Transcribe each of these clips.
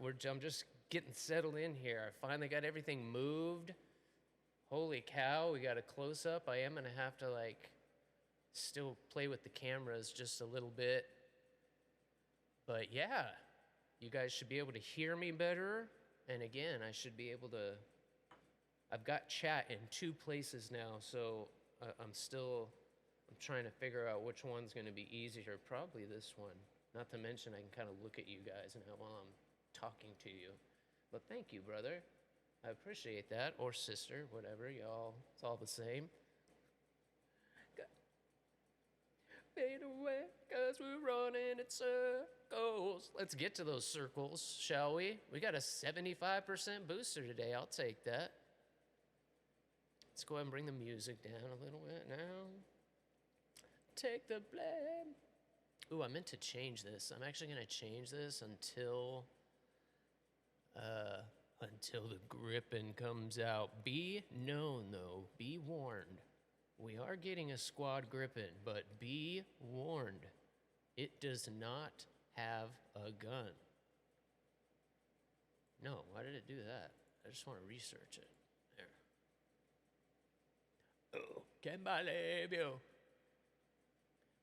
I'm just getting settled in here. I finally got everything moved. Holy cow, we got a close-up. I am going to have to, like, still play with the cameras just a little bit. But, yeah, you guys should be able to hear me better. And, again, I should be able to... I've got chat in 2 places now, so I'm trying to figure out which one's going to be easier. Probably this one. Not to mention I can kind of look at you guys now while I'm talking to you. But thank you, brother. I appreciate that. Or sister, whatever, y'all. It's all the same. Fade away, 'cause we're running in circles. Let's get to those circles, shall we? We got a 75% booster today. I'll take that. Let's go ahead and bring the music down a little bit now. Take the blame. Ooh, I meant to change this. I'm actually going to change this until the gripping comes out. Be known, though. Be warned. We are getting a squad gripping, but be warned. It does not have a gun. No, why did it do that? I just want to research it. There. Oh, can't believe you.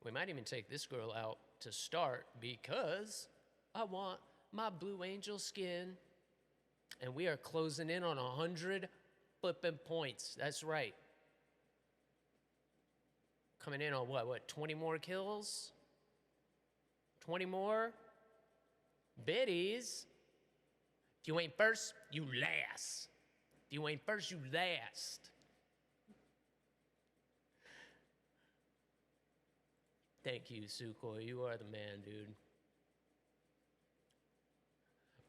We might even take this girl out to start because I want my Blue Angel skin. And we are closing in on 100 flipping points. That's right. Coming in on what, 20 more kills? 20 more? Biddies. If you ain't first, you last. If you ain't first, you last. Thank you, Sukhoi. You are the man, dude.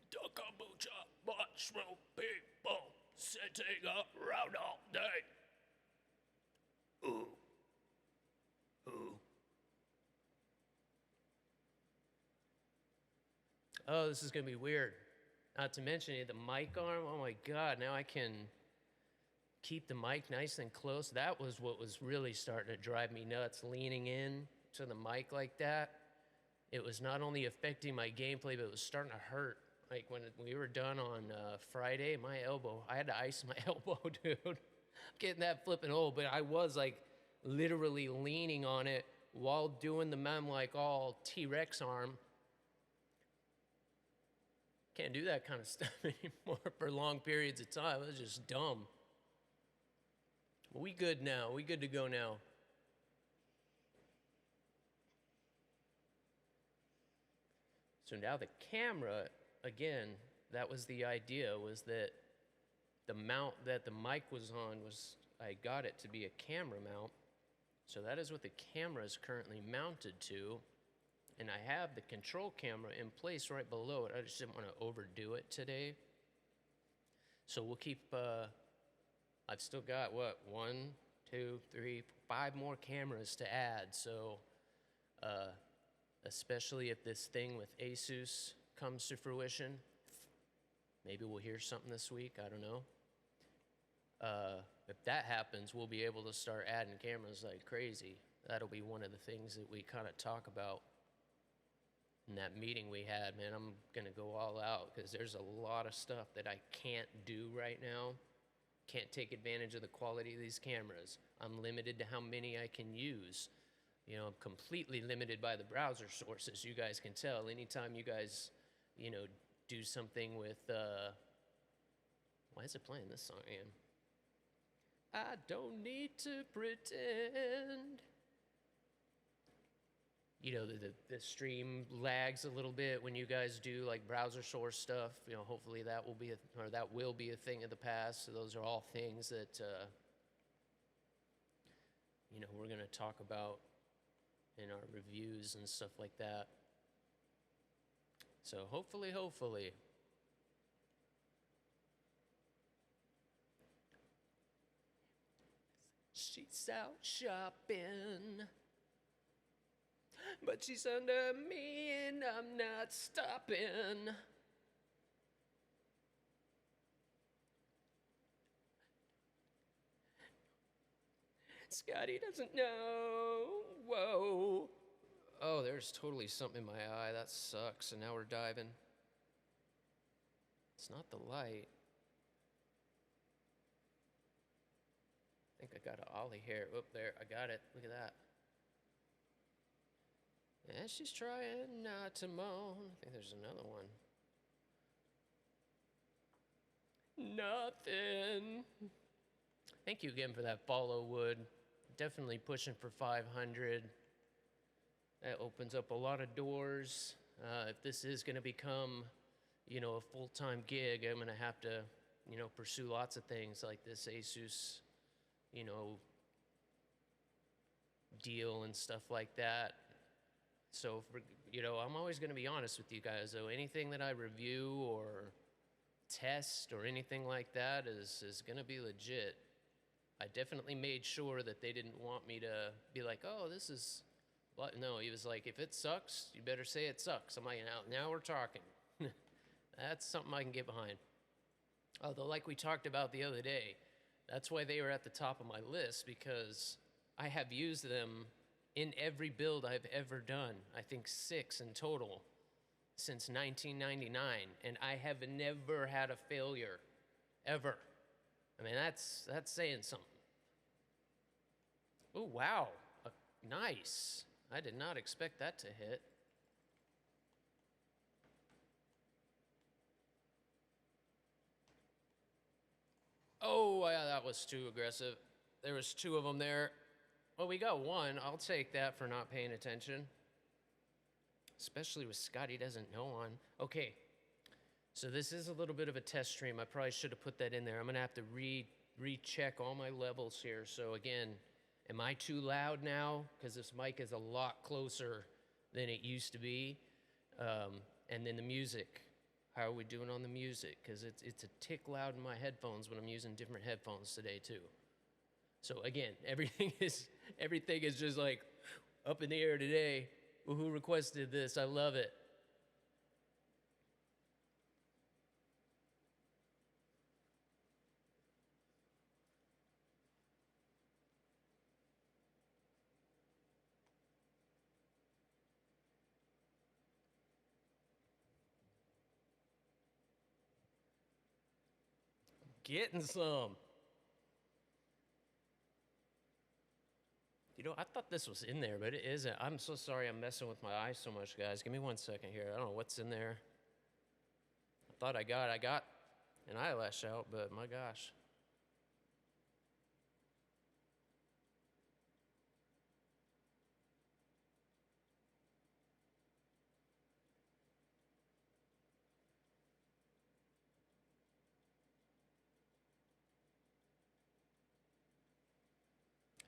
The kombucha mushroom people sitting around all day. Ooh. Ooh. Oh, this is going to be weird. Not to mention the mic arm. Oh my God, now I can keep the mic nice and close. That was what was really starting to drive me nuts, leaning in to the mic like that. It was not only affecting my gameplay, but it was starting to hurt. Like when we were done on Friday, my elbow, I had to ice my elbow, dude. I'm getting that flipping old, but I was like literally leaning on it while doing the mem like all T-Rex arm. Can't do that kind of stuff anymore for long periods of time. It was just dumb. We good now. We good to go now. So now the camera, again, that was the idea, was that the mount that the mic was on was, I got it to be a camera mount. So that is what the camera is currently mounted to. And I have the control camera in place right below it. I just didn't want to overdo it today. So we'll keep, I've still got, what, 1, 2, 3, 5 more cameras to add. So, especially if this thing with Asus comes to fruition. Maybe we'll hear something this week. I don't know. If that happens, we'll be able to start adding cameras like crazy. That'll be one of the things that we kind of talk about in that meeting we had. Man, I'm going to go all out because there's a lot of stuff that I can't do right now. Can't take advantage of the quality of these cameras. I'm limited to how many I can use. You know, I'm completely limited by the browser sources. You guys can tell anytime you guys, you know, do something with, why is it playing this song again? I don't need to pretend. You know, the stream lags a little bit when you guys do like browser source stuff. You know, hopefully that will be a thing of the past. So those are all things that, you know, we're going to talk about in our reviews and stuff like that. So hopefully. She's out shopping, but she's under me and I'm not stopping. Scotty doesn't know. Whoa. Oh, there's totally something in my eye. That sucks. And now we're diving. It's not the light. I think I got an ollie here. Oop, there, I got it. Look at that. And she's trying not to moan. I think there's another one. Nothing. Thank you again for that follow, Wood. Definitely pushing for 500. That opens up a lot of doors. If this is going to become, a full-time gig, I'm going to have to, pursue lots of things like this Asus, deal and stuff like that. So, I'm always going to be honest with you guys, though. Anything that I review or test or anything like that is going to be legit. I definitely made sure that they didn't want me to be like, oh, this is... But no, he was like, if it sucks, you better say it sucks. I'm like, now we're talking. That's something I can get behind. Although, like we talked about the other day, that's why they were at the top of my list, because I have used them in every build I've ever done. I think 6 in total since 1999, and I have never had a failure, ever. I mean, that's saying something. Oh, wow, nice. I did not expect that to hit. Oh, yeah, that was too aggressive. There was 2 of them there. Well, we got 1. I'll take that for not paying attention. Especially with Scotty doesn't know on. Okay, so this is a little bit of a test stream. I probably should have put that in there. I'm going to have to recheck all my levels here. So again, am I too loud now? Because this mic is a lot closer than it used to be. And then the music. How are we doing on the music? Because it's a tick loud in my headphones when I'm using different headphones today too. So again, everything is just like up in the air today. Well, who requested this? I love it. Getting some. I thought this was in there, but it isn't. I'm so sorry I'm messing with my eyes so much, guys. Give me 1 second here. I don't know what's in there. I thought I got an eyelash out, but my gosh.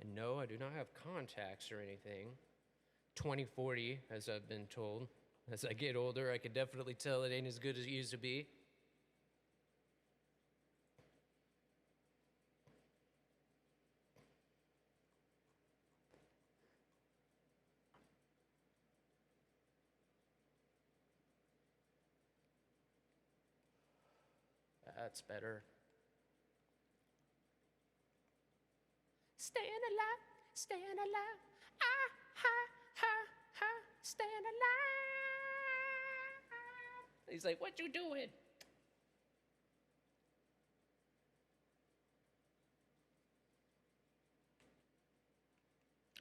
And no, I do not have contacts or anything. 20/40, as I've been told. As I get older, I can definitely tell it ain't as good as it used to be. That's better. Staying alive, staying alive. Ah, ha, ha, ha, staying alive. He's like, what you doing?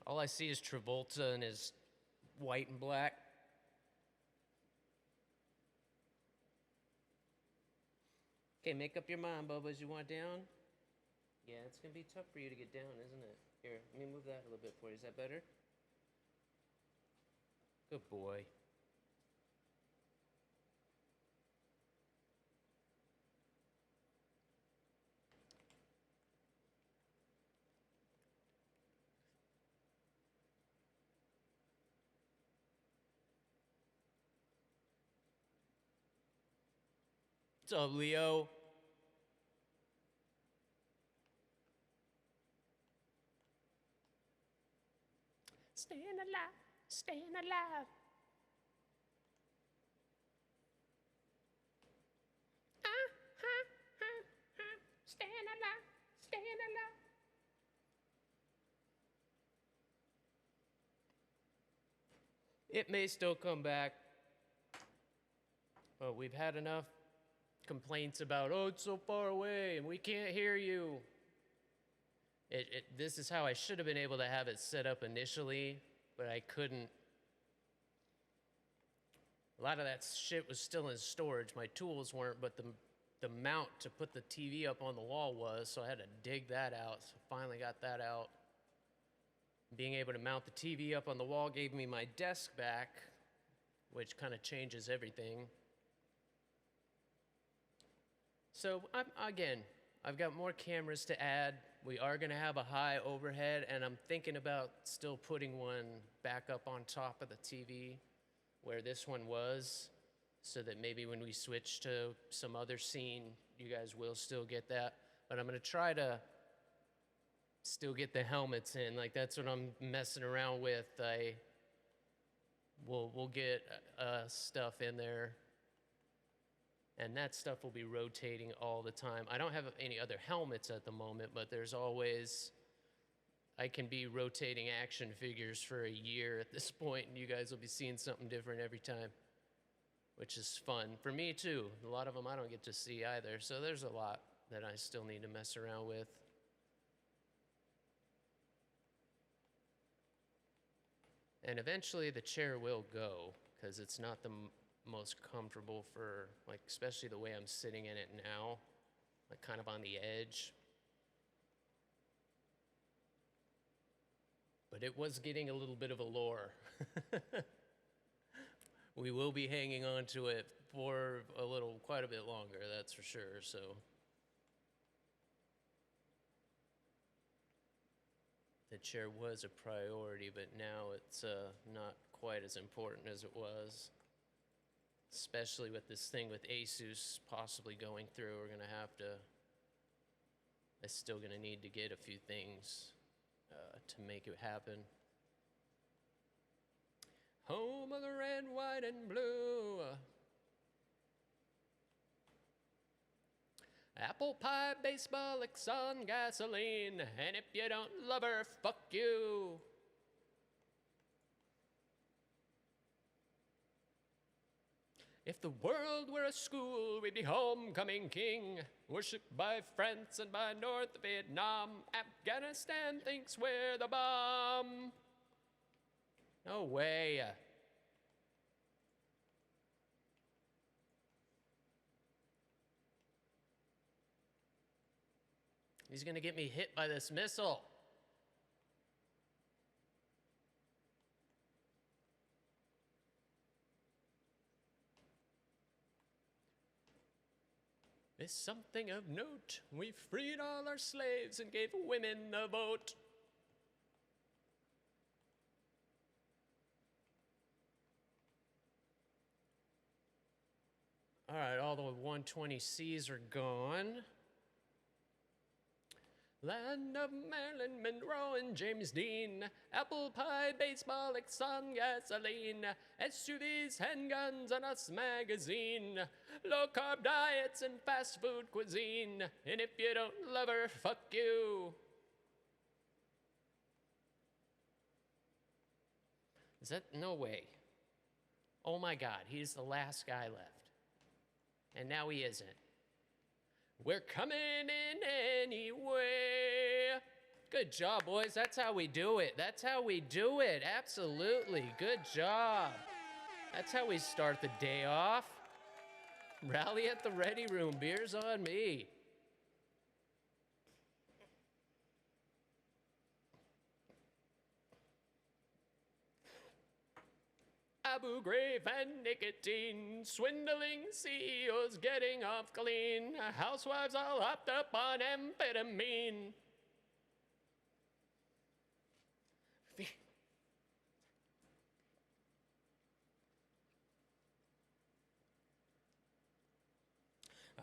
All I see is Travolta and his white and black. Okay, make up your mind, Bubba. You want down? Yeah, it's going to be tough for you to get down, isn't it? Here, let me move that a little bit for you. Is that better? Good boy. What's up, Leo? Staying alive, staying alive. Staying alive, staying alive. It may still come back, but we've had enough complaints about, oh, it's so far away and we can't hear you. This is how I should have been able to have it set up initially, but I couldn't. A lot of that shit was still in storage. My tools weren't, but the mount to put the TV up on the wall was, so I had to dig that out. So finally got that out. Being able to mount the TV up on the wall gave me my desk back, which kind of changes everything. So I've got more cameras to add. We are going to have a high overhead, and I'm thinking about still putting one back up on top of the TV where this one was, so that maybe when we switch to some other scene, you guys will still get that. But I'm going to try to still get the helmets in. Like, that's what I'm messing around with. We'll get stuff in there, and that stuff will be rotating all the time. I don't have any other helmets at the moment, but there's always, I can be rotating action figures for a year at this point, and you guys will be seeing something different every time, which is fun. For me, too. A lot of them I don't get to see either, so there's a lot that I still need to mess around with. And eventually the chair will go, because it's not the most comfortable for, like, especially the way I'm sitting in it now, like kind of on the edge. But it was getting a little bit of a lure. We will be hanging on to it for quite a bit longer, that's for sure, so. The chair was a priority, but now it's not quite as important as it was. Especially with this thing with Asus possibly going through, I'm still gonna need to get a few things to make it happen. Home of the red, white, and blue. Apple pie, baseball, Exxon, gasoline, and if you don't love her, fuck you. If the world were a school, we'd be homecoming king, worshipped by France and by North Vietnam. Afghanistan thinks we're the bomb. No way. He's gonna get me hit by this missile. It's something of note. We freed all our slaves and gave women the vote. All right, all the 120Cs are gone. Land of Marilyn Monroe and James Dean, apple pie, baseball, Exxon, gasoline, SUVs, handguns, and Us magazine, low-carb diets and fast food cuisine, and if you don't love her, fuck you. Is that, no way. Oh my God, he's the last guy left. And now he isn't. We're coming in anyway. Good job, boys. That's how we do it. That's how we do it. Absolutely. Good job. That's how we start the day off. Rally at the ready room. Beer's on me. Abu Ghraib and nicotine, swindling CEOs getting off clean, housewives all hopped up on amphetamine.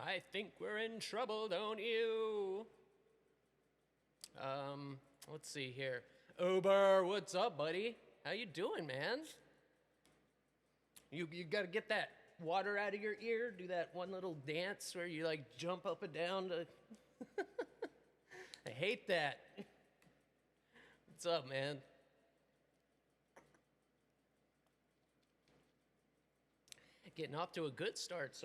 I think we're in trouble, don't you? Let's see here. Uber, what's up, buddy? How you doing, man? You gotta get that water out of your ear, do that one little dance where you like jump up and down to... I hate that. What's up, man? Getting off to a good start so